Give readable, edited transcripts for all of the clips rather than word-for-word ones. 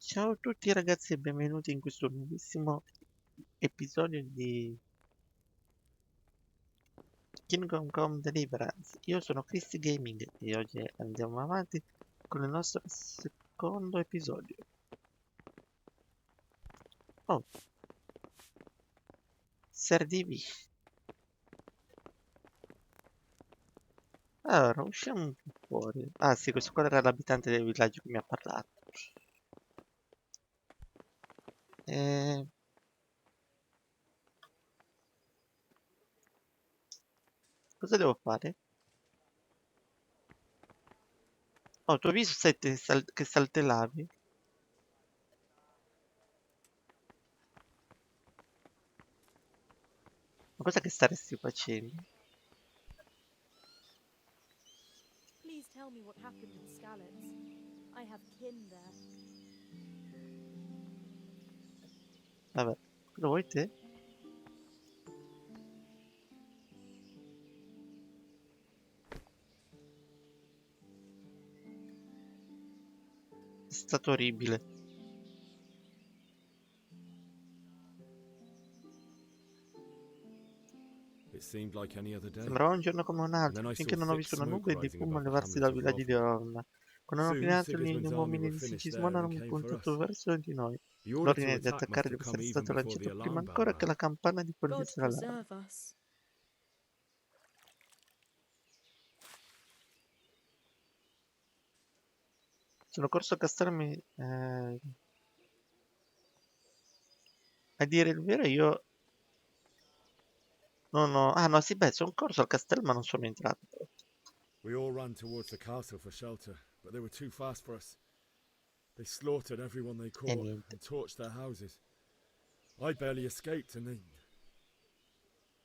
Ciao a tutti ragazzi e benvenuti in questo nuovissimo episodio di Kingdom Come Deliverance. Io sono CrissyGaming e oggi andiamo avanti con il nostro secondo episodio. Oh, Serdivi. Allora, usciamo un po' fuori. Ah sì, questo qua era l'abitante del villaggio che mi ha parlato. Eh, cosa devo fare? Oh, tu hai visto che saltellavi? Ma cosa che staresti facendo? Please tell me what happened in Skalitz. I have kin there. Vabbè, cosa vuoi te? È stato orribile. It seemed like any other day. Sembrava un giorno come un And altro, then I saw finché non ho thick visto una smoke nube di rising fumo above the levarsi hamlet dal of villaggio di Rovna. Orna. Quando hanno Soon, finito, gli Sigismund's army uomini were di finished Sigismondo there and hanno came for puntato us. verso di noi. The order to L'ordine di attack attaccare must deve have come essere even stato before the lanciato prima alarm bell ancora che rang. la campana di God fornisse l'allarme. preserve us. Sono corso a castarmi... a dire il vero io non ho... Ah no, sì, beh, sono corso al castello ma non sono entrato. We all ran towards the castle for shelter, but they were too fast for us. They slaughtered everyone they E caught niente. and torched their houses. I barely escaped and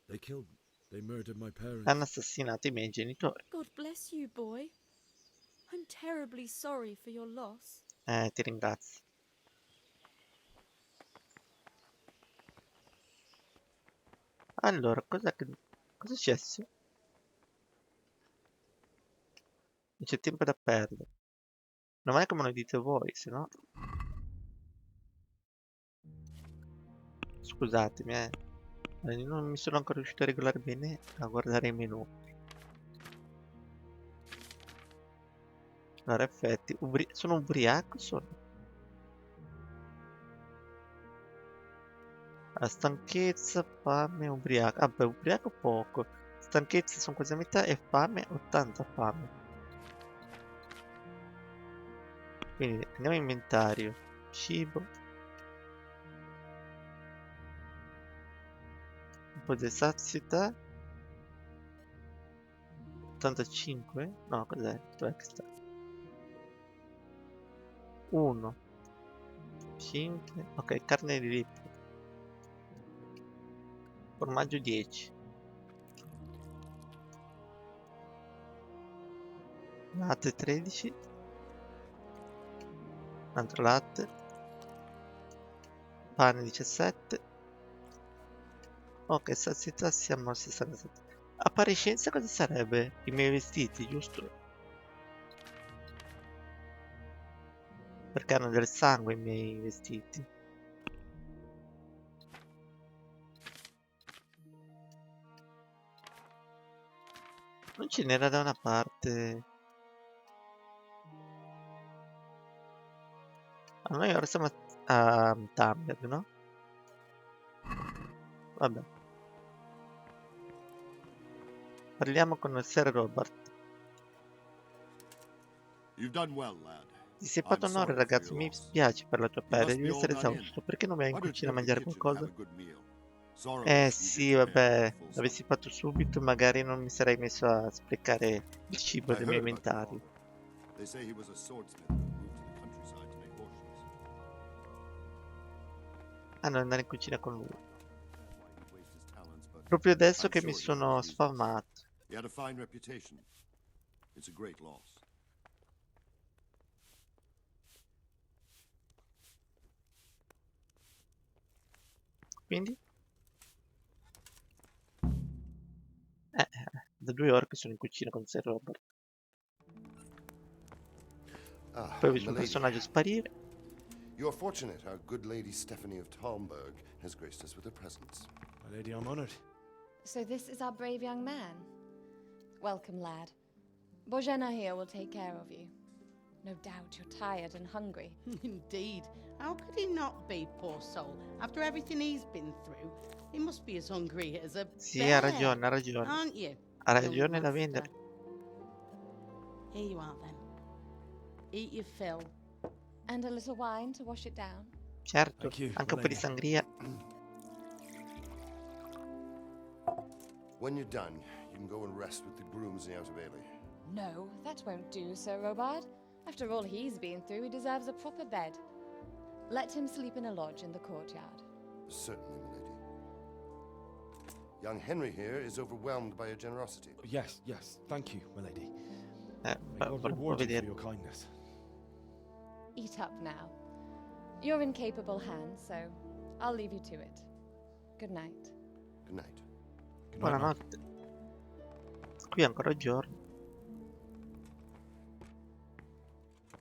they killed... They murdered my Hanno parents. assassinato i miei genitori. God bless you, boy. I'm terribly sorry for your loss. Ti ringrazio. Allora, cosa è successo? Non c'è tempo da perdere. Non è come lo dite voi, se no... Scusatemi, non mi sono ancora riuscito a regolare bene a guardare i menu. Allora, effetti, sono ubriaco, sono. La stanchezza, fame, ubriaco. Ah, beh, ubriaco poco. Stanchezza sono quasi a metà e fame, 80 fame. Quindi andiamo in inventario. Cibo. Un po' di sazietà. 85? No, cos'è? Dov'è che sta? 1. 5. Ok, carne di ripio. Formaggio 10. Latte 13. Altro latte. Pane 17. Ok, sazietà siamo al 67. Appariscenza cosa sarebbe? I miei vestiti, giusto? Perché hanno del sangue i miei vestiti. Non ce n'era da una parte. Ah, noi ora siamo a Tumblr, no? Vabbè. Parliamo con il Sir Robert. You've done well, lad. Ti sei I'm fatto onore, sorry for ragazzo. your Mi loss. spiace per la tua You pelle. must Devi be all essere done in. esausto. Perché non vai in Why don't you cucina a go to the mangiare kitchen and have qualcosa? a good meal? Sorrow is easier Sì, to bear than vabbè. full L'avessi stomach. fatto subito, magari non mi sarei messo a sprecare il cibo I del mio heard about your inventario. father. They say he was a swordsmith who moved to the countryside to make horseshoes. Ah, non andare in cucina con lui. Why he'd waste his talents, but Proprio adesso I'm che mi sure he had sono his reasons. sfamato. He had a fine reputation. It's a great loss. Quindi? Da 2 ore che sono in cucina con Sir Robert. Poi ho visto un Milady, personaggio sparire. You're fortunate. Our good lady Stephanie of Talmberg has graced us with her presence. My lady, I'm honored. So this is our brave young man. Welcome, lad. Bojena here will take care of you. No doubt you're tired and hungry. Indeed. How could he not be, poor soul? After everything he's been through, he must be as hungry as a Sì, bear. ha ragione. Aren't you? Ha young ragione da master? vendere. Here you are then. Eat your fill. And a little wine to wash it down. Certo, Thank you, anche un po' di lady. sangria. When you're done, you can go and rest with the grooms in the Outer Bailey. No, that won't do, Sir Robard. After all he's been through, he deserves a proper bed. Let him sleep in a lodge in the courtyard. Certainly, milady. Young Henry here is overwhelmed by your generosity. Yes, thank you, my lady. May Fa God un po' reward you for vedere. your kindness. Eat up now. You're in capable hands, so I'll leave you to it. Good night. Good night. Good night, ma'am. Buonanotte. Qui è ancora giorno.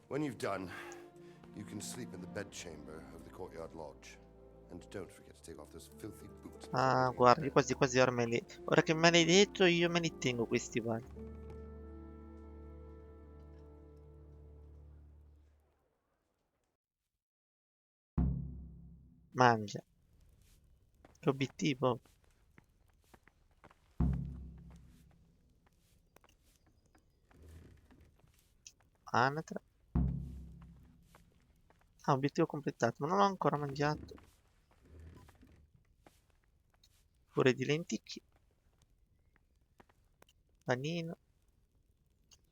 When you've done, you can sleep in the bedchamber of the courtyard lodge. And don't forget to take off those filthy boots. Ah, guarda, io quasi quasi ora ora che me l'hai detto, io me li tengo questi stivali. Mangia. Che obiettivo? Anatra. Ah, obiettivo completato, ma non l'ho ancora mangiato. Pure di lenticchie. Panino.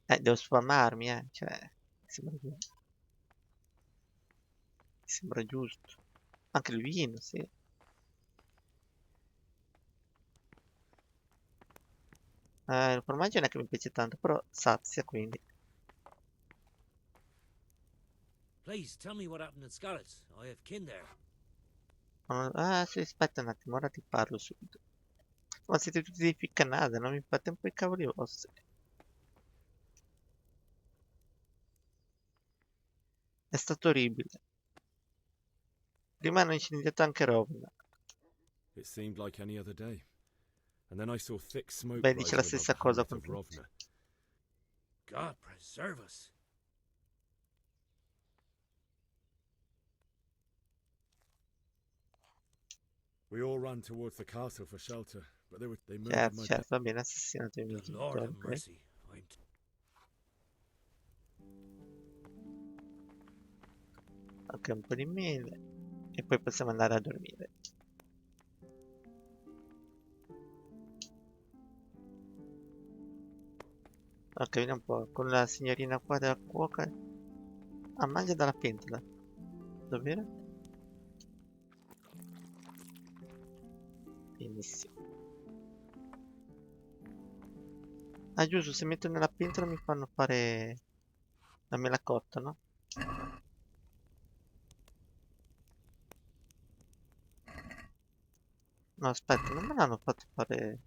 Devo sfamarmi, cioè, mi sembra giusto. Anche il vino, sì. Il formaggio non è che mi piace tanto, però sazia, quindi. Please tell me what happened in Scarlets. I have kin there. Ah, sì, aspetta un attimo, ora ti parlo subito. Ma siete tutti dei ficcanate, non mi fate un po' i cavoli vostri. È stato orribile. Prima hanno incendiato anche Rovna. It seemed like any other day. And then I saw thick smoke Beh, dice la rising above stessa the cosa hamlet con of tutti. Rovna. God preserve us. We all ran towards the castle for shelter, but they murdered Certo, my certo, va bene, assassinato i miei The Lord genitori, have ok. mercy. Ok, un po' di mele. E poi possiamo andare a dormire. Ok, vediamo un po'. Con la signorina qua della cuoca. Ah, mangia dalla pentola. Davvero? Benissimo. Ah, giusto, se metto nella pentola mi fanno fare la mela cotta, no? No, aspetta, non me l'hanno fatto fare...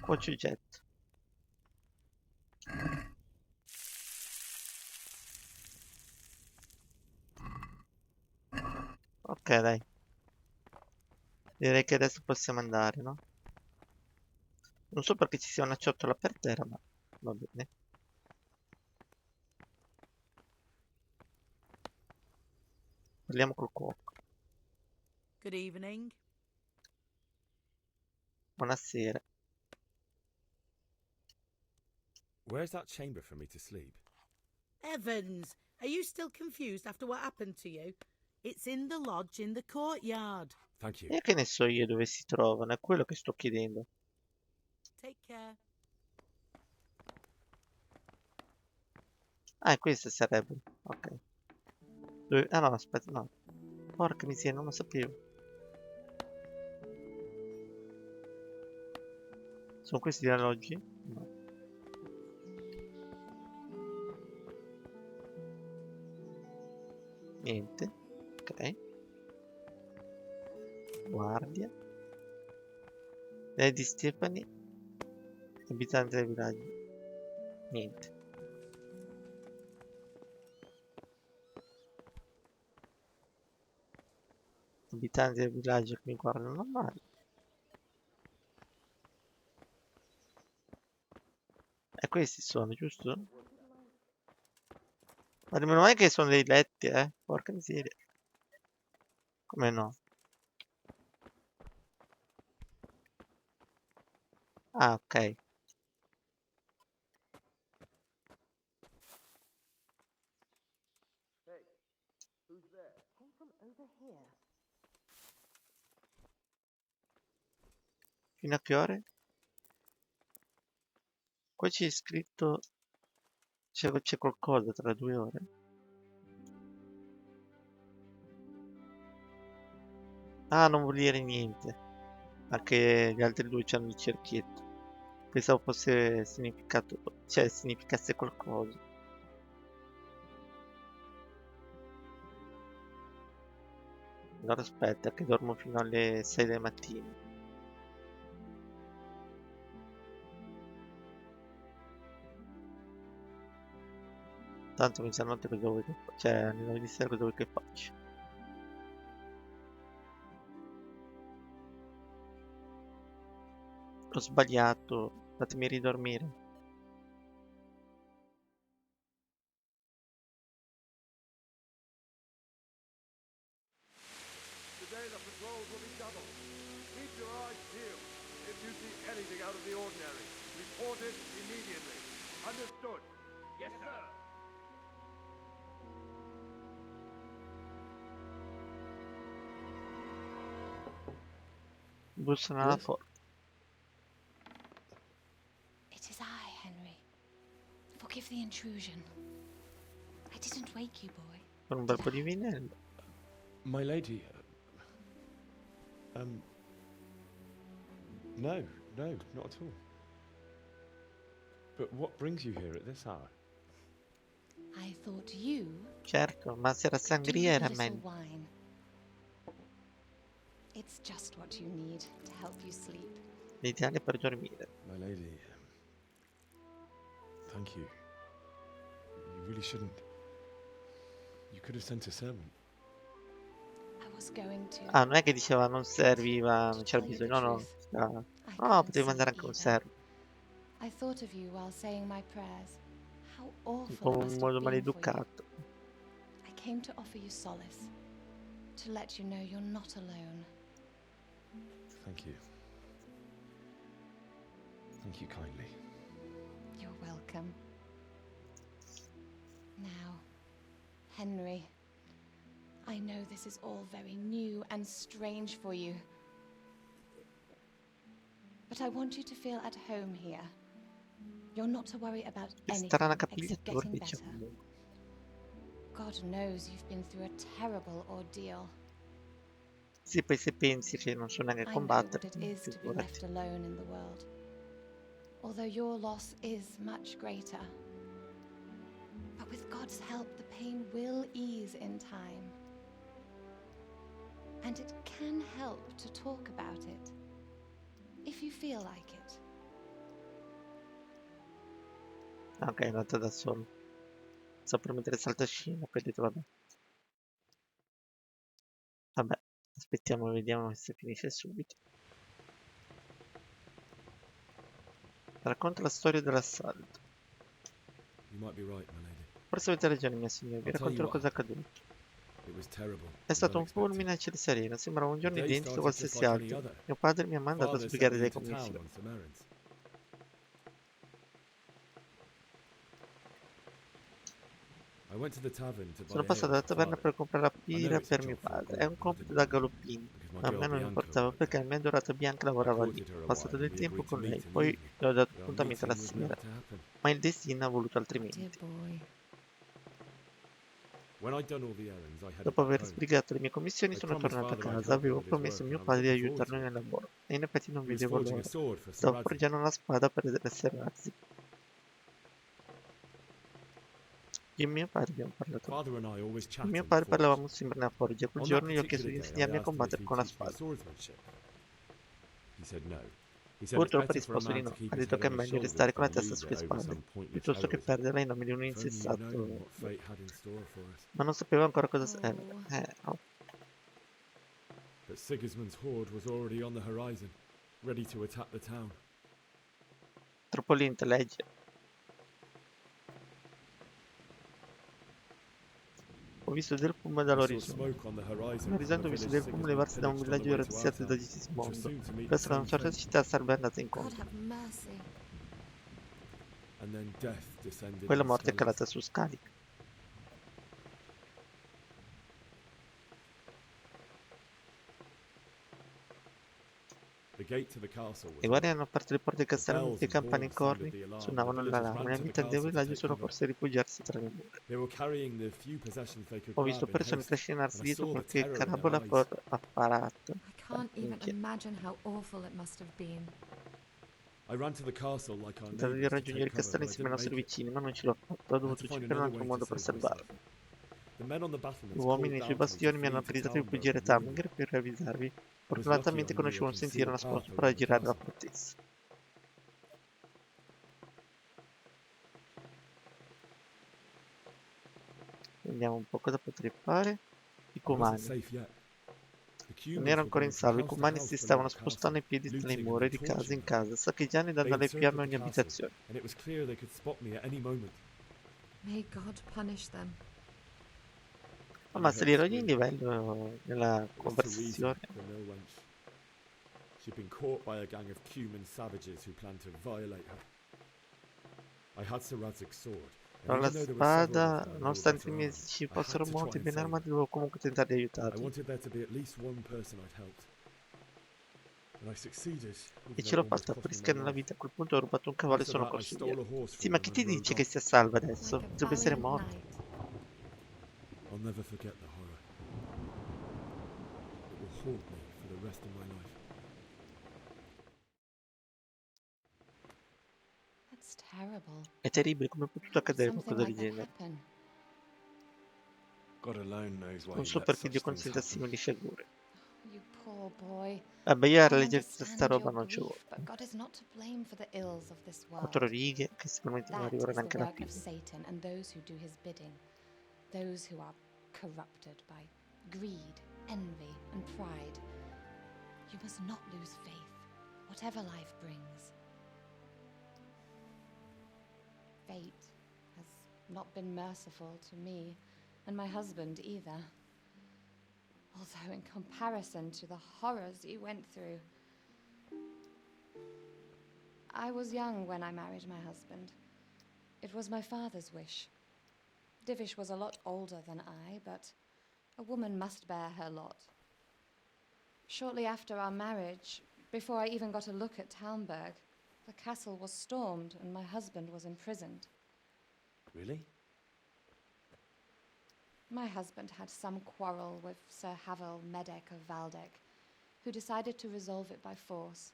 Cuocio getto. Ok, dai. Direi che adesso possiamo andare, no? Non so perché ci sia una ciotola per terra, ma va bene. Parliamo col cuoco. Good evening. Buonasera. Where's that chamber for me to sleep? Evans, are you still confused after what happened to you? It's in the lodge in the courtyard. Thank you. E che ne so io dove si trovano, è quello che sto chiedendo. Take care. Ah, e queste sarebbero. Ok. Ah no, aspetta, no. Porca miseria, non lo sapevo. Sono questi gli alloggi? No. Niente. Ok. Guardia. Lady Stephanie. Abitante del villaggio. Niente. abitanti del villaggio che mi guardano male. E questi sono, giusto? Ma meno male che sono dei letti, porca miseria. Come no? Ah, ok. Fino a che ore? Qua c'è scritto... C'è qualcosa tra 2 ore? Ah, non vuol dire niente. Anche gli altri due c'hanno il cerchietto. Pensavo fosse significato... Cioè, significasse qualcosa. Allora aspetta, che dormo fino alle 6 del mattino. Tanto mezzanotte cosa vuoi che faccia? Cioè, alle 9 di sera cosa vuoi che faccia? Ho sbagliato, fatemi ridormire. Today the patrols will be doubled. Keep your eyes peeled. If you see anything out of the ordinary, report it immediately. Understood? Yes, sir. Bussano alla porta. It is I, Henry. Forgive the intrusion. I didn't wake you, boy. Con un bel po' di vinello. My lady. No, not at all. But what brings you here at this hour? I thought you Certo, ma se era could do sangria with a era little meglio. wine. It's just what you need to help you sleep. L'ideale per dormire. My lady. Thank you. You really shouldn't. You could have sent a servant. I was going to. Ah, non è che diceva non serviva, To non c'era tell you bisogno, the no, no. truth, Ah, I no, couldn't potevi mandare sleep anche un either. servo. I thought of you while saying my prayers. How Un awful po' it in must modo have been for you. maleducato. I came to offer you solace, to let you know you're not alone. Thank you. Thank you kindly. You're welcome. Now, Henry, I know this is all very new and strange for you. But I want you to feel at home here. You're not to worry about Che strana anything except getting capigliatura, better. diciamo. God knows you've been through a terrible ordeal. Sì, poi se pensi che non so neanche I know combattere, what it is to be figurati. left alone in the world. Although your loss is much greater. But with God's help, the pain will ease in time. And it can help to talk about it, if you feel like it. Ok, è andata da solo. Sto per mettere saltascina, poi ho detto vabbè. Vabbè, aspettiamo, vediamo se finisce subito. Racconta la storia dell'assalto. You might be right, my lady. Forse avete ragione, mia signora, vi I'll tell you racconterò what cosa è accaduto. It was terrible. È and stato un unexpected. fulmine a ciel sereno, sembrava un giorno The day identico a started just qualsiasi like any altro. other. Mio padre mi ha mandato a Father sent spiegare me le into town commissioni. on some errands. I went to the tavern to buy Sono ale passato alla for taverna father. per comprare la I know birra it's a per mio job for a padre. È un groom, but I compito didn't da mind, galoppino. because my Ma a girl me non Bianca importava worked perché there. la mia dorata bianca I lavorava lì. courted her Ho a passato while del and we tempo agreed to con lei, meet in the poi evening. le ho dato But our appuntamento la meeting was sera. never to happen. Ma il destino ha voluto Dear altrimenti. boy. When I'd done all the errands, I headed Dopo back aver home. sbrigato le mie commissioni I sono promised tornato a father I'd casa. help him Avevo with his promesso a work, mio and I was padre di looking forward to aiutarlo it. nel lavoro. E in effetti non He was vedevo forging a l'ora. sword for Sir Stavo Radzig. forgiando una spada per essere razzi. Io e mio padre abbiamo parlato. Father and I always Io e chat mio in the padre forge. parlavamo sempre nella forgia. Quel On that giorno gli ho chiesto particular di day, I insegnarmi a asked him if combattere he'd con la teach me spada. swordsmanship. He said no. He said it's Purtroppo ha better for a risposto di man to no. keep Ha his detto head che è on his meglio shoulders restare con la than testa lose sulle it over spalle, some pointless piuttosto che heroism. perderla in nome di un If only you'd known insensato. what fate had in store for us. Ma non sapevo ancora cosa... Oh. oh. But Sigismund's horde was already on the horizon, ready to attack the town. Troppo lenta, legge. Ho visto del fumo I saw dall'orizzonte. smoke on the horizon All'orizzonte ho from the visto village del fumo Sigismund levarsi da un pillaged on the villaggio way to our razziato da town, which was Gismondo. soon to meet the Questa era same una sorta di fate. città sarebbe andata God incontro. have mercy. And then death descended Poi la on morte è Skellige. calata su Scalic. The gate to the castle was I guardi open. hanno aperto le porte del castello Bells mentre i and campani e horns corni sounded the alarm. suonavano The villagers l'allarme. ran Gli to the abitanti del castle to villaggio take sono cover. corsi a rifugiarsi tra le mura. They were carrying the few possessions they could Ho visto grab in persone haste, trascinarsi and I dietro saw the qualche terror in their carabola eyes. apparato. I can't even Minchia. imagine how awful it must have been. I ran to the castle like our Ho tentato di neighbors to raggiungere take il cover, castello but I insieme ai didn't nostri make it. vicini, ma non ce l'ho fatta. Ho I had dovuto to find cercare un another altro way to modo per save myself. salvarmi. The men on the I battlements uomini called sui down to me to bastioni mi hanno flee to predicato di Talmberg fuggire a and ruin them. Tamingher per avvisarvi. I was lucky Fortunatamente I knew conoscevo a un sentiero concealed nascosto path per around the aggirare la castle. fortezza. Vediamo un po' cosa potrei fare. I I wasn't cumani. safe yet. The Non Cumans ero were ancora in going from salvo. I house to cumani house si below stavano the castle, spostando ai piedi delle looting mura e and di casa in torturing. casa, saccheggiando e They dando alle fiamme encircled ogni the castle, abitazione. and it was clear they could spot me at any moment. May God punish them. Oh, Then ma I heard a salirò di scream. livello nella It was Teresa, conversazione. the mill wench. She'd been caught by a gang of Cuman savages who planned to violate her. I had Sir Radzig's sword, Ho and la even though there were several spada, of them and they were nonostante i better miei armed, nemici I had fossero to try molti e and ben save armati, her. dovevo comunque tentare di I aiutarli. wanted there to be at least one person I'd helped. And I succeeded, E even ce though l'ho it almost fatta, cost pur me my rischiando la life. vita. A quel punto ho rubato un cavallo e After sono that, I corso stole via. a horse Sì, from ma them chi ti and rode dice che off. sia salva adesso? Like a Dovrebbe essere valiant morta. knight. I'll never forget the horror. It will haunt me for the rest of my life. That's terrible. È terribile, come è potuto accadere Something qualcosa del like that genere. happen. God alone knows why Non he so lets perché such Dio things consenta happen. simili sciagure. You poor boy. Vabbè, io a I leggere tutta sta understand roba your non ci grief, vuole. but God is not to blame for the ills of this 4 world. righe, che sicuramente non That arriveranno is the neanche alla work of fine. Satan and those who do his bidding. Those who are corrupted by greed, envy, and pride. You must not lose faith, whatever life brings. Fate has not been merciful to me and my husband either. Although in comparison to the horrors you went through. I was young when I married my husband. It was my father's wish. Divish was a lot older than I, but a woman must bear her lot. Shortly after our marriage, before I even got a look at Talmberg, the castle was stormed and my husband was imprisoned. Really? My husband had some quarrel with Sir Havel Medek of Valdek, who decided to resolve it by force.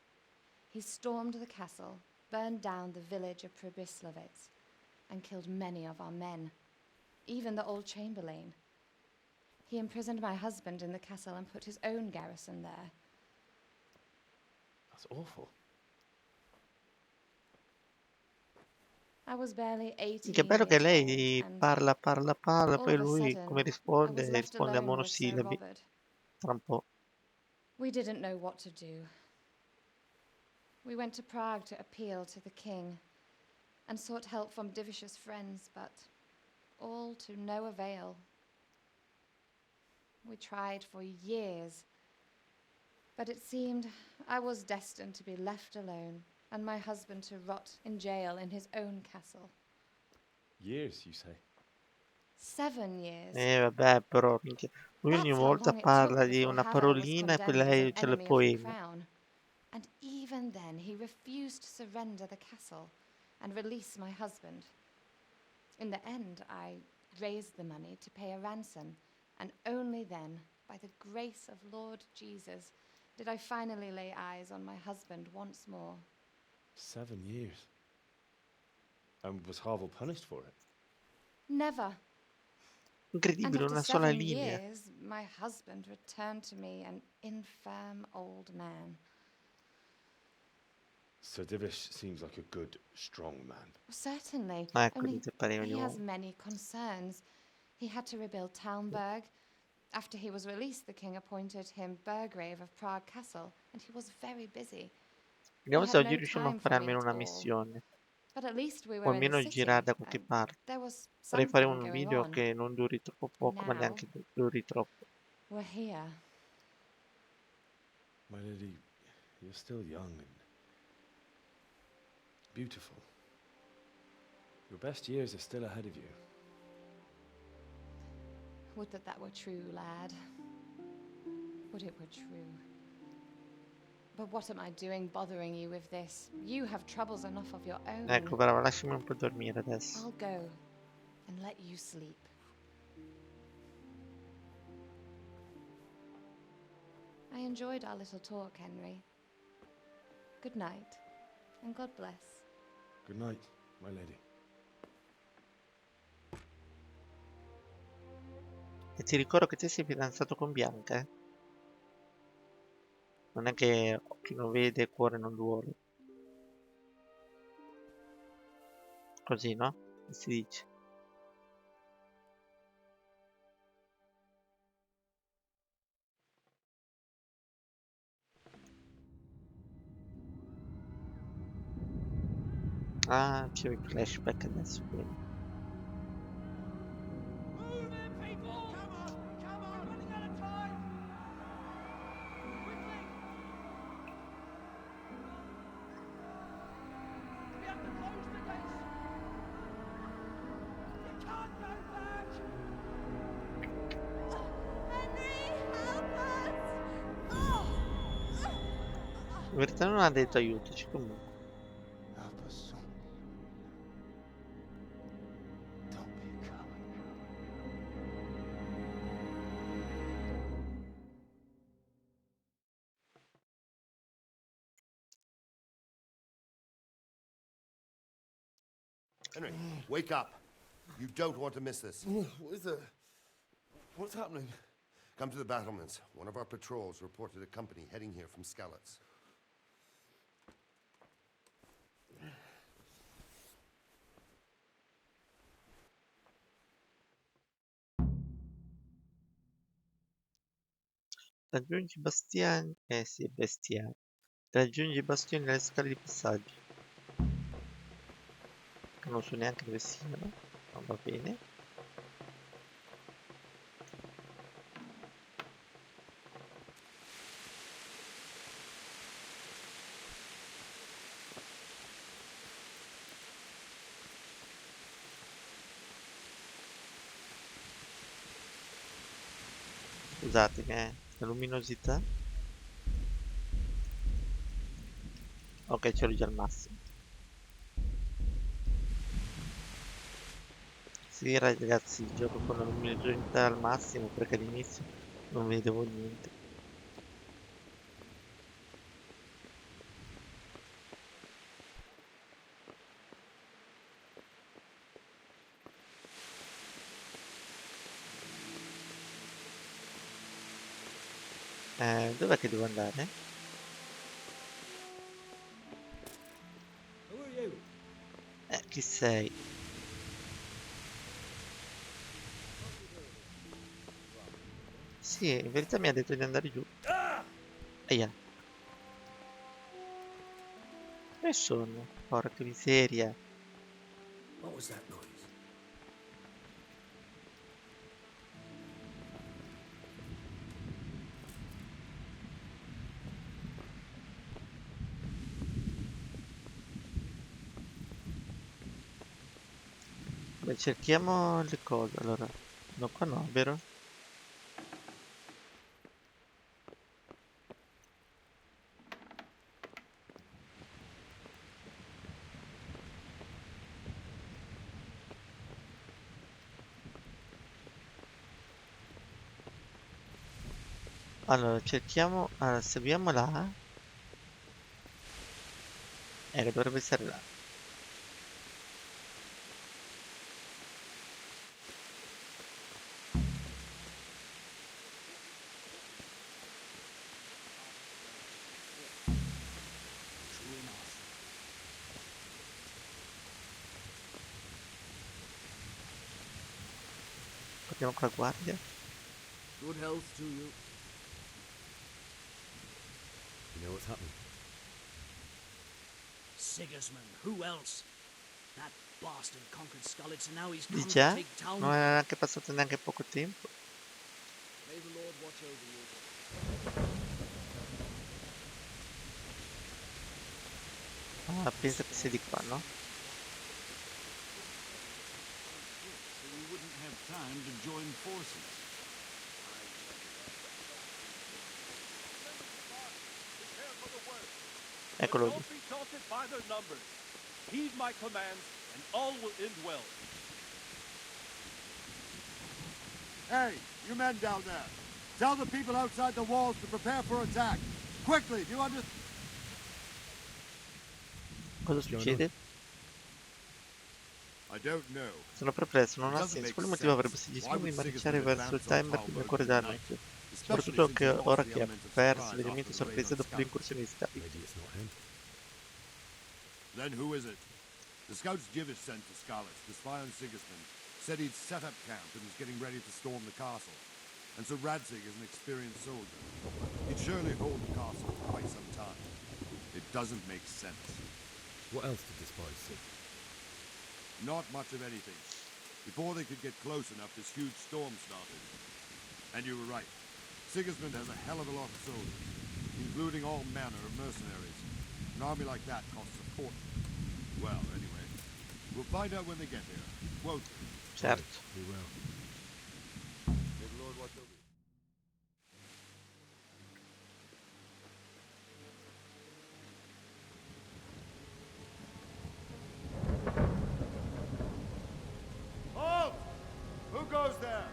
He stormed the castle, burned down the village of Pribyslavitz, and killed many of our men, even the old chamberlain. He imprisoned my husband in the castle and put his own garrison there. That's awful. I was barely 18 Che bello che years old, lei and parla, all poi of a lui come sudden, I risponde? was left Risponde a alone with Sir monosillabi. Robert. Tra un po'. We didn't know what to do. We went to Prague to appeal to the king and sought help from Divish's friends, but all to no avail. We tried for years, but it seemed I was destined to be left alone and my husband to rot in jail in his own castle. Years, you say? 7 years. Vabbè, però, minchia. Lui ogni That's how volta long it took parla di before una Havel was parolina e poi condemned as an lei c'è le enemy of the poemi. crown. And even then, he refused to surrender the castle and release my husband. In the end, I raised the money to pay a ransom, and only then, by the grace of Lord Jesus, did I finally lay eyes on my husband once more. 7 years. And was Havel punished for it? Never. And Incredibile, after una sola 7 linea. years, my husband returned to me an infirm old man. Sir Divish seems like a good, strong man. Certainly. Ecco, Only dite pareva di he has nuovo. many concerns. He had to rebuild Talmberg, After he was released, the king appointed him Burgrave of Prague Castle, and he was very busy. Vediamo He se had oggi no riusciamo a time fare for me almeno at una all. missione. But at least we O were in the almeno girare city, da qualche and parte. there was Vorrei fare something un going video on. che non duri troppo poco, ma Now- neanche duri troppo. We're here. My lady, you're still young and beautiful. Your best years are still ahead of you. Would that that were true, lad. Would it were true. But what am I doing bothering you with this? You have troubles enough of your own. Ecco, brava, lasciami un po' dormire adesso. I'll go and let you sleep. I enjoyed our little talk, Henry. Good night, and God bless. Good night, my lady. E ti ricordo che te sei fidanzato con Bianca, eh? Non è che chi non vede, cuore non duole. Così, no? Che si dice. Ah, c'è il flashback adesso, quindi. Move it, people! Come on! Come on! Running out of time! Quickly! We have to close the gates! You can't go back! Henry, help us! Oh! In verità non ha detto aiutaci comunque. Help us soon. Don't be a coward. Henry, wake up. You don't want to miss this. What is it? What's happening? Come to the battlements. One of our patrols reported a company heading here from Skalitz. Raggiungi bastiani. Eh sì, bestiari. Raggiungi i bastioni nelle scale di passaggio. Che non so neanche dove siano. Non va bene. Scusatemi, la luminosità. Ok, c'ero già al massimo. Sì, ragazzi, gioco con la luminosità al massimo perché all'inizio non vedevo niente. Dov'è che devo andare? Who are you? Chi sei? Sì, in verità mi ha detto di andare giù. Aia. Dove sono? Porca miseria. What was that noise? Beh, cerchiamo le cose. Allora, no, qua no, vero? Allora, cerchiamo. Allora, seguiamo là. Che dovrebbe essere là. Guardiamo con la guardia. Good health to you. You know what's happening? Sigismund, who else? That bastard conquered Skalitz and now he's Di come to già? take town. Non è neanche passato neanche poco tempo. May the Lord watch over you. Ah, pensa che sia di qua, no? So we wouldn't have time to join forces. Prepare for the worst. Eccolo lì. Don't be daunted by their numbers. Heed my commands, and all will end well. Hey, you men down there. Tell the people outside the walls to prepare for attack. Quickly, do you understand? Cosa succede? I don't know. Sono perplesso, non ha senso. Quale motivo avrebbe Sigismund di marciare verso il Timer prima ancora da notte? Soprattutto che ora che ha perso l'elemento sorpresa dopo l'incursione di Scali. Maybe it's not him. Then who is it? The scouts Jivish sent to Skalitz to spy on Sigismund said he'd set up camp and was getting ready to storm the castle. And so Radzig is an experienced soldier. He'd surely hold the castle for quite some time. It doesn't make sense. What else did the spies see? Not much of anything. Before they could get close enough, this huge storm started. And you were right. Sigismund has a hell of a lot of soldiers, including all manner of mercenaries. An army like that costs a fortune. Well, anyway, we'll find out when they get here, won't we? Certo. We will. May the Lord watch over you. Halt! Who goes there?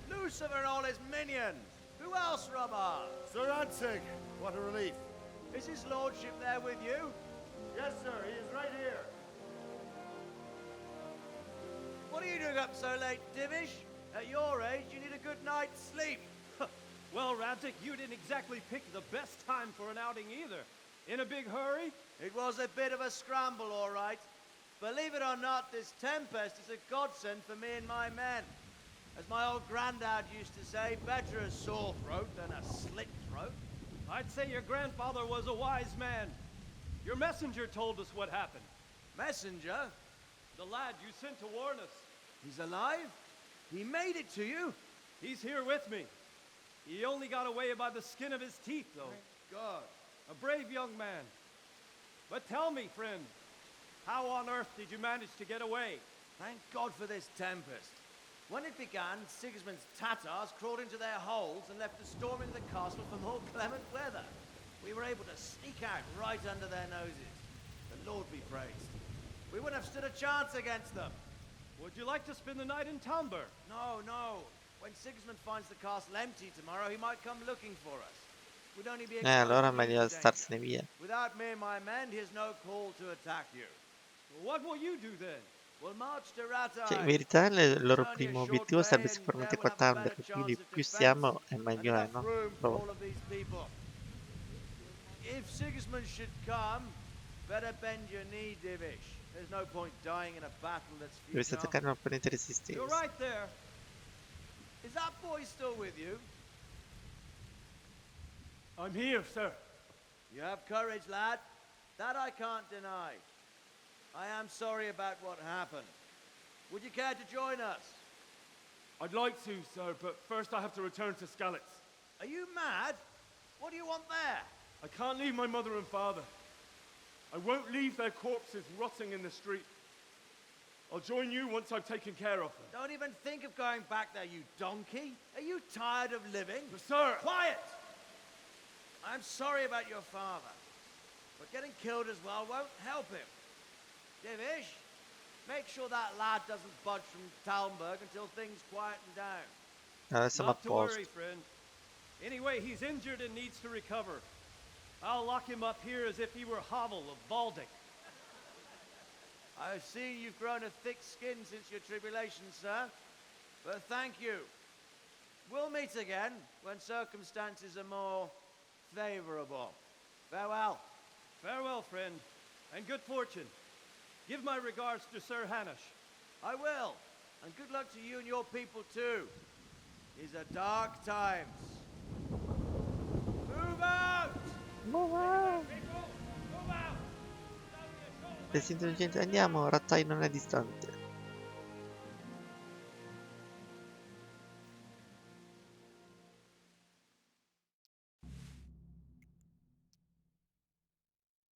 Lucifer and all his minions. Who else, Robber? Sir Radzig, what a relief. Is his lordship there with you? Yes, sir, he is right here. What are you doing up so late, Divish? At your age, you need a good night's sleep. Well, Radzik, you didn't exactly pick the best time for an outing either. In a big hurry? It was a bit of a scramble, all right. Believe it or not, this tempest is a godsend for me and my men. As my old granddad used to say, better a sore throat than a slit throat. I'd say your grandfather was a wise man. Your messenger told us what happened. Messenger? The lad you sent to warn us. He's alive? He made it to you? He's here with me. He only got away by the skin of his teeth, though. Thank God. A brave young man. But tell me, friend, how on earth did you manage to get away? Thank God for this tempest. When it began, Sigismund's Tatars crawled into their holes and left us storming the castle for more clement weather. We were able to sneak out right under their noses. The Lord be praised. We wouldn't have stood a chance against them. Would you like to spend the night in Tamber? No, no. When Sigismund finds the castle empty tomorrow, he might come looking for us. We'd only be Allora è exposed to meglio danger. starsene via. Without me and my men, he has no call to attack you. What will you do then? We'll march to Ratai. Cioè, in verità il loro primo obiettivo sarebbe sicuramente qua a Thunder, quindi più siamo e meglio è, no? Però If Sigismund should come, better bend your knee, Divish. There's no point dying in a battle that's dovreste futile. attaccare un opponente You're resistente. right there. Is that boy still with you? I'm here, sir. You have courage, lad. That I can't deny. I am sorry about what happened. Would you care to join us? I'd like to, sir, but first I have to return to Skalitz. Are you mad? What do you want there? I can't leave my mother and father. I won't leave their corpses rotting in the street. I'll join you once I've taken care of them. Don't even think of going back there, you donkey. Are you tired of living? But sir! Quiet! I'm sorry about your father, but getting killed as well won't help him. Divish, make sure that lad doesn't budge from Talmberg until things quieten down. Adesso siamo a Not to worry, posto. friend. Anyway, he's injured and needs to recover. I'll lock him up here as if he were Havel of Baldic. I've seen you've grown a thick skin since your tribulation, sir. But thank you. We'll meet again when circumstances are more favorable. Farewell. Farewell, friend, and good fortune. Give my regards to Sir Hanush. I will. And good luck to you and your people too. is a dark times. Move out! Resti intelligente, andiamo, Rattai non è distante.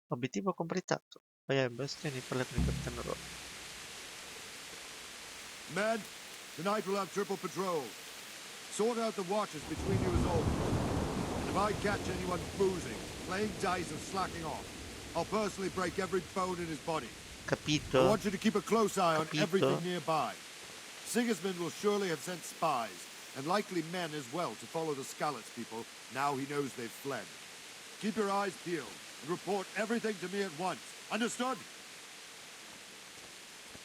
Obiettivo completato. Vai a bestioni e parla con il capitano Roy. Men, tonight we'll have triple patrols. Sort out the watches between you as always. And if I catch anyone boozing, playing dice or slacking off, I'll personally break every bone in his body. Capito? I want you to keep a close eye on Capito? everything nearby. Sigismund will surely have sent spies, and likely men as well, to follow the Skalitz people, now he knows they've fled. Keep your eyes peeled, and report everything to me at once. Understood?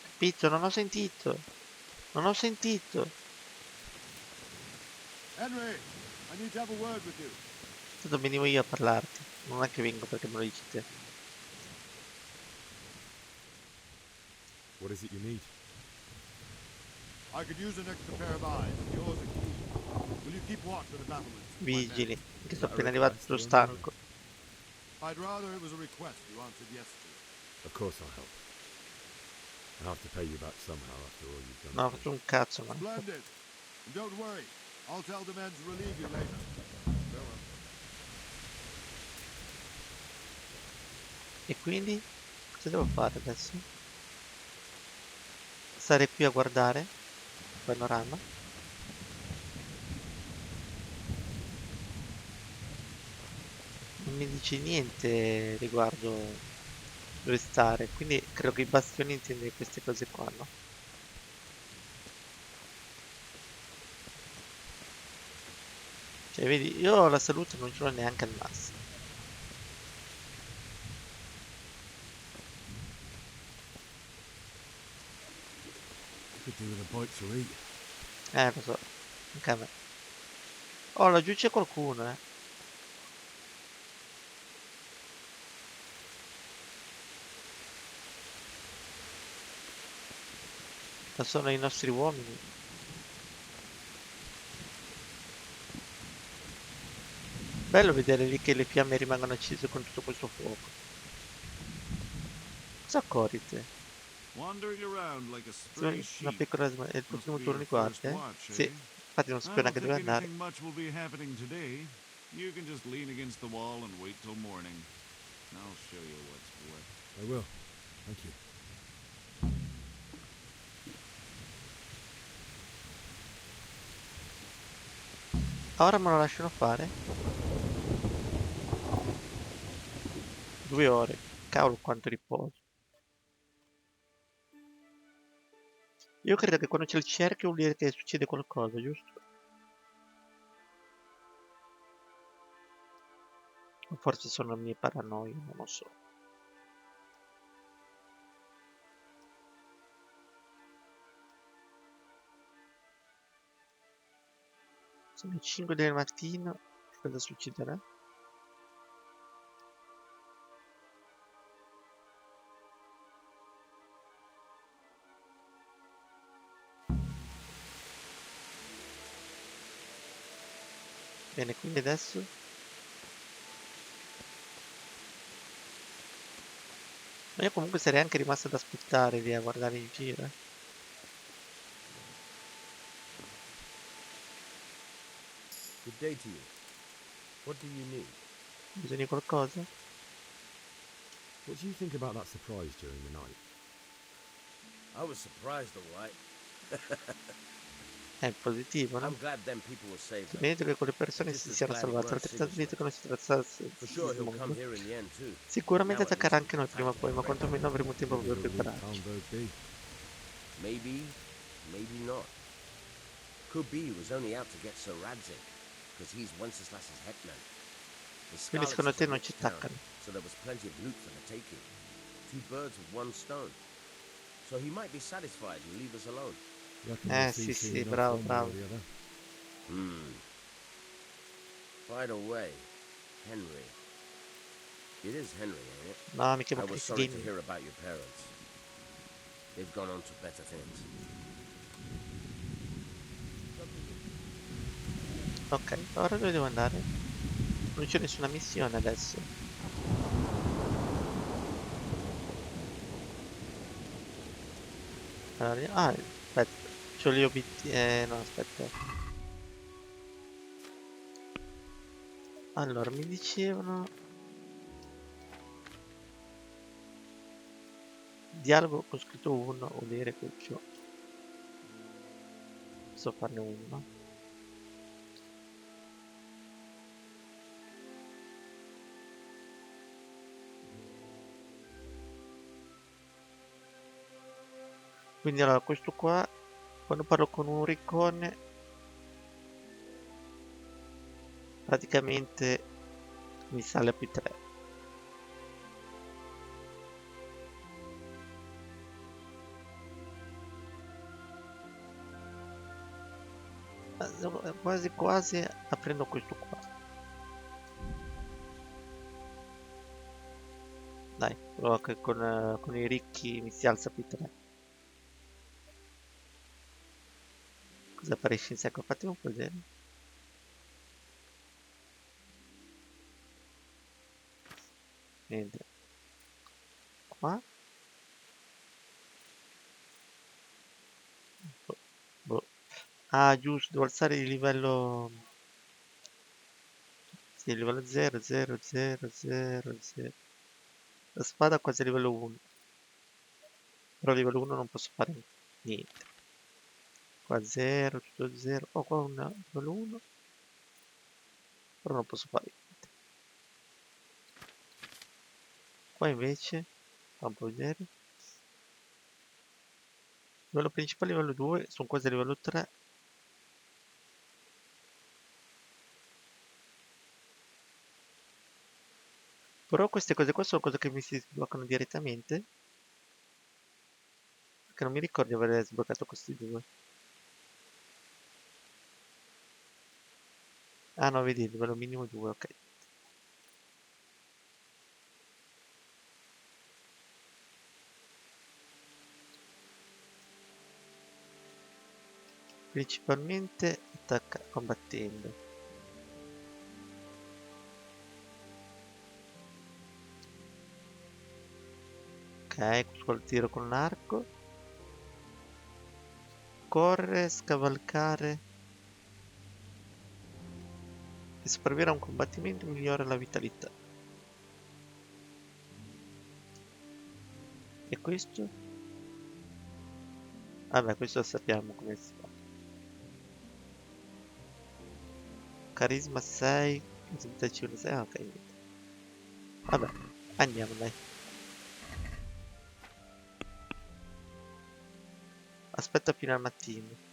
Capito? Non ho sentito. Non ho sentito. Henry, I need to have a word with you. Tanto venivo io a parlarti. Non è che vengo perché me lo dici te. What is it you need? I could use an extra pair of eyes. Yours are keen. Will you keep watch for the battlements? Vigili. Che sono appena arrivato, sono stanco. I'd rather it was a request you answered yes to. Of course I'll help. I have to pay you back somehow after all you've done. No, faccio un cazzo, ma. Splendid. And don't worry, I'll tell the men to relieve you later. Farewell. E quindi? Cosa devo fare adesso? Stare qui a guardare il panorama. Non mi dice niente riguardo dove stare, quindi credo che i bastioni intende queste cose qua, no? Cioè, vedi, io la salute non ce l'ho neanche al massimo. Could do with a bite to eat. Lo so, anche a me. Oh, laggiù c'è qualcuno, eh. Ma sono i nostri uomini. Bello vedere lì che le fiamme rimangono accese con tutto questo fuoco. Cosa corri te? Wandering around like a Sì, stray una sheep. piccola è il Must prossimo be turno your di guardia, first eh? watch, Sì, eh? infatti non I sappiamo don't neanche dove think andare. anything much will be happening today. You can just lean against the wall and wait till morning. I'll show you what's what. I will. Thank you. Ora me lo lasciano fare? 2 ore. Cavolo quanto riposo. Io credo che quando c'è il cerchio vuol dire che succede qualcosa, giusto? O forse sono mie paranoie, non lo so. Sono le 5 del mattino. Cosa succederà? Bene, quindi adesso ma io comunque sarei anche rimasto ad aspettare lì a guardare in giro. Good day to you. What do you need? Bisogna qualcosa? What do you think about that surprise during the night? I was surprised, all right. È positivo, no? I'm glad them people were saved. Sono lieto che quelle persone si siano salvate, altrettanto lieto che non si trattasse di For sure he'll come Sismondo. here in the end too. Sicuramente Now at attaccherà least anche noi prima o poi, ma quantomeno avremo tempo per prepararci. Talmberg be? Maybe, maybe not. Could be he was only out to get Sir Radzig, because he's Wenceslas's hetman. The Quindi Scarlets secondo is te a non rich ci town, attaccano? so there was plenty of loot for the taking. 2 birds with 1 stone. So he might be satisfied and leave us alone. Reckon we'll Sì, see soon sì, enough bravo, one way bravo. or the other. By the way, Henry. It is Henry, ain't it? No, mi I chiamo was sorry to CrissyGaming. hear about your parents. They've gone on to better things. Ok, ora dove devo andare? Non c'è nessuna missione adesso. Allora, ah, aspetta, c'ho gli obiettivi. No, aspetta. Allora, mi dicevano. Dialogo con scritto 1, udire quel ciò. Posso farne uno. Quindi allora questo qua, quando parlo con un riccone, praticamente mi sale a più 3. Quasi quasi aprendo questo qua. Dai, però che con i ricchi mi si alza più 3. Cosa apparisce in secco? Fatemi vedere. Niente. Qua. Boh. Ah, giusto, devo alzare di livello. Sì, livello 0, 0, 0, 0, 0. La spada quasi a livello 1. Però a livello 1 non posso fare niente. Qua 0, tutto 0. Oh, qua un livello 1. Però non posso fare niente. Qua invece, fa un po' vedere. Livello principale livello 2, sono quasi a livello 3. Però queste cose qua sono cose che mi si sbloccano direttamente. Perché non mi ricordo di aver sbloccato questi due. Ah no, vedi, livello minimo 2, ok. Principalmente attacca combattendo. Ok, questo il tiro con l'arco. Corre, scavalcare. E sopravvivere a un combattimento migliora la vitalità. E questo? Vabbè, questo lo sappiamo come si fa. Carisma 6, presentazione 6, ok. Niente. Vabbè, andiamo dai. Aspetta fino al mattino.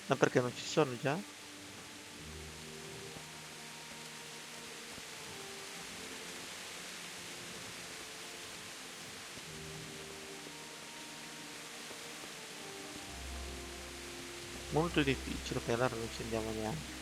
Ma perché non ci sono già? Molto difficile, ok, allora non ci andiamo neanche.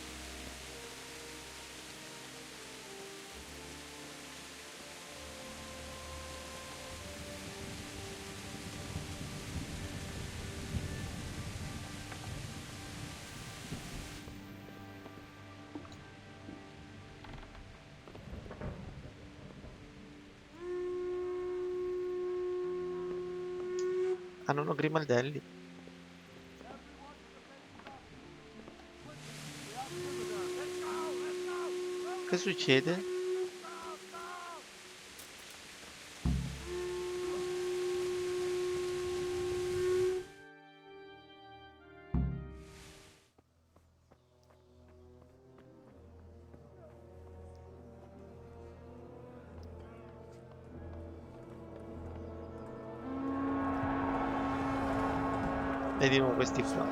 Ah, non ho grimaldelli. Che succede? E di nuovo questi qua.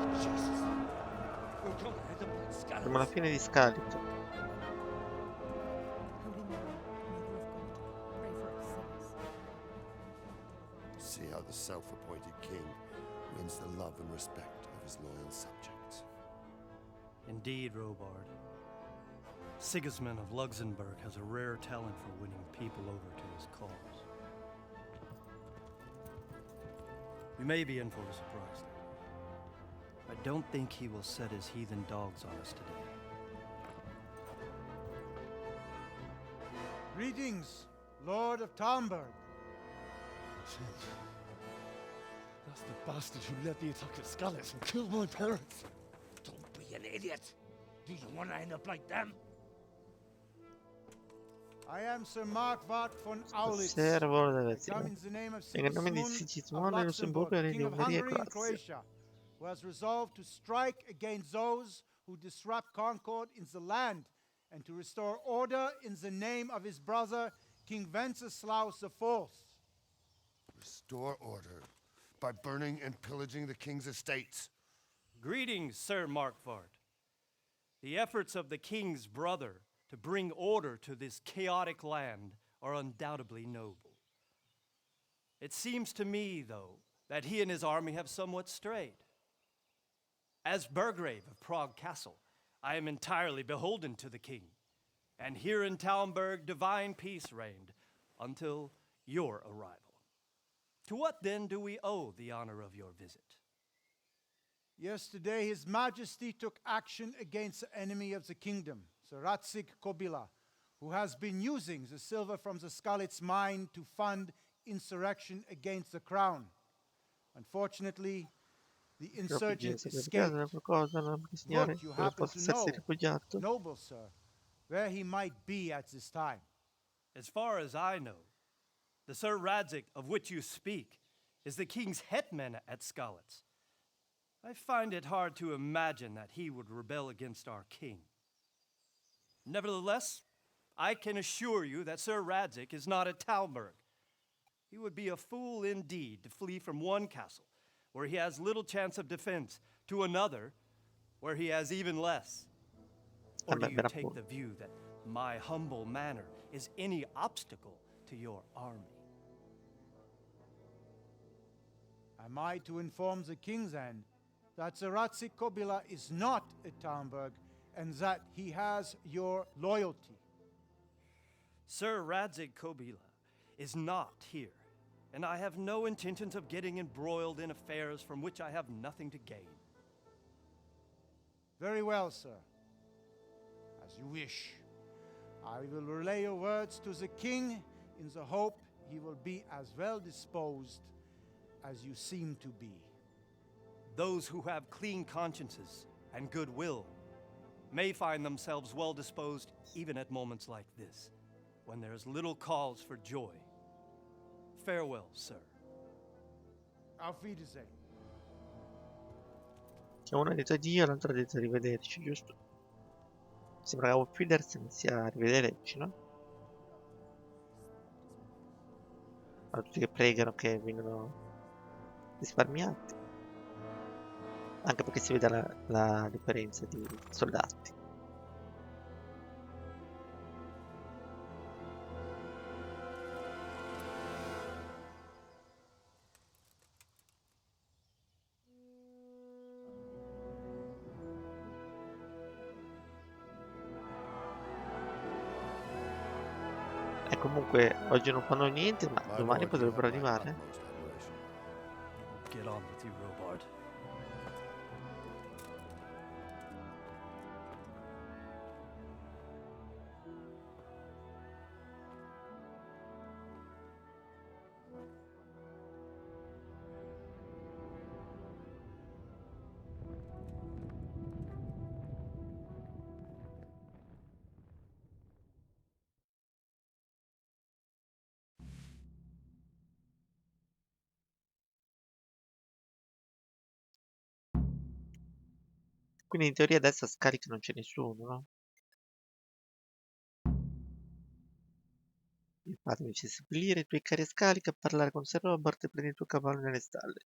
Siamo alla fine di Scalito. See how the self-appointed king wins the love and respect of his loyal subjects. Indeed, Robard. Sigismund of Luxembourg has a rare talent for winning people over to his cause. We may be in for a surprise, though. don't think he will set his heathen dogs on us today. Greetings, Lord of Talmberg. That's the bastard who led the attack at Scarlet and killed my parents. Don't be an idiot. Do you want to end up like them? I am Sir Markvart von Aulitz. Servo deve I essere. come in the name of In nome di Sigismund Sigismondo of e Lussemburgo e Luxembourg, di King of Ungheria e Hungary and Croazia. Croatia, who has resolved to strike against those who disrupt concord in the land and to restore order in the name of his brother, King Wenceslaus IV. Restore order by burning and pillaging the king's estates. Greetings, Sir Markvart. The efforts of the king's brother to bring order to this chaotic land are undoubtedly noble. It seems to me, though, that he and his army have somewhat strayed. As Burgrave of Prague Castle, I am entirely beholden to the king, and here in Talmberg divine peace reigned until your arrival. To what then do we owe the honor of your visit? Yesterday, His Majesty took action against the enemy of the kingdom, Sir Ratzik Kobila, who has been using the silver from the Skalitz mine to fund insurrection against the crown. Unfortunately, the insurgent escaped. Would you happen to know, noble sir, where he might be at this time? As far as I know, the Sir Radzik of which you speak is the king's hetman at Skalitz. I find it hard to imagine that he would rebel against our king. Nevertheless, I can assure you that Sir Radzik is not at Talmberg. He would be a fool indeed to flee from one castle where he has little chance of defense to another where he has even less. Or do you take the view that my humble manner is any obstacle to your army? Am I to inform the king then that Sir Ratzik Kobila is not at Talmberg and that he has your loyalty? Sir Radzik Kobila is not here, and I have no intentions of getting embroiled in affairs from which I have nothing to gain. Very well, sir. As you wish. I will relay your words to the king in the hope he will be as well disposed as you seem to be. Those who have clean consciences and goodwill may find themselves well disposed even at moments like this, when there's little cause for joy. Farewell, sir. Auf Wiedersehen. C'è uno ha detto addio, l'altro ha detto arrivederci, giusto? Sembra che Auf Wiedersehen sia arrivederci, no? Allora, tutti che pregano che vengano risparmiati. Anche perché si vede la differenza di soldati. E comunque oggi non fanno niente, ma domani potrebbero arrivare. Get on with you, Robard. Quindi in teoria adesso a scarica non c'è nessuno, no? Infatti mi dice seppellire i tuoi cari a scarica, parlare con Sir Robert e prendi il tuo cavallo nelle stalle.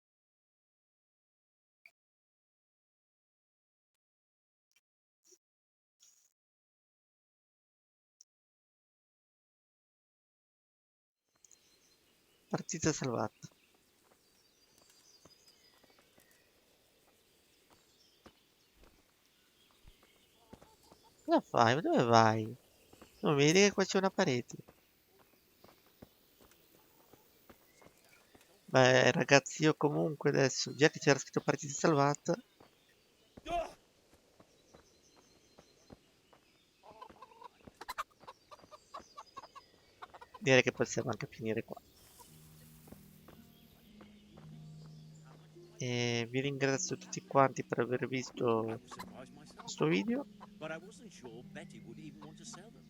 Partita salvata. Cosa fai? Ma dove vai? Non vedi che qua c'è una parete? Beh ragazzi, io comunque adesso, già che c'era scritto partita salvata, direi che possiamo anche finire qua. E vi ringrazio tutti quanti per aver visto questo video. But I wasn't sure Betty would even want to sell them.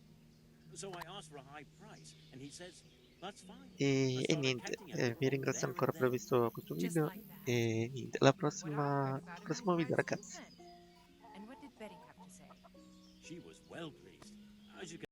So I asked for a high price, and he says, that's fine. E niente, vi ringrazio ancora per aver visto questo video. E niente, alla prossima, al prossimo video, ragazzi. She was well pleased. As you can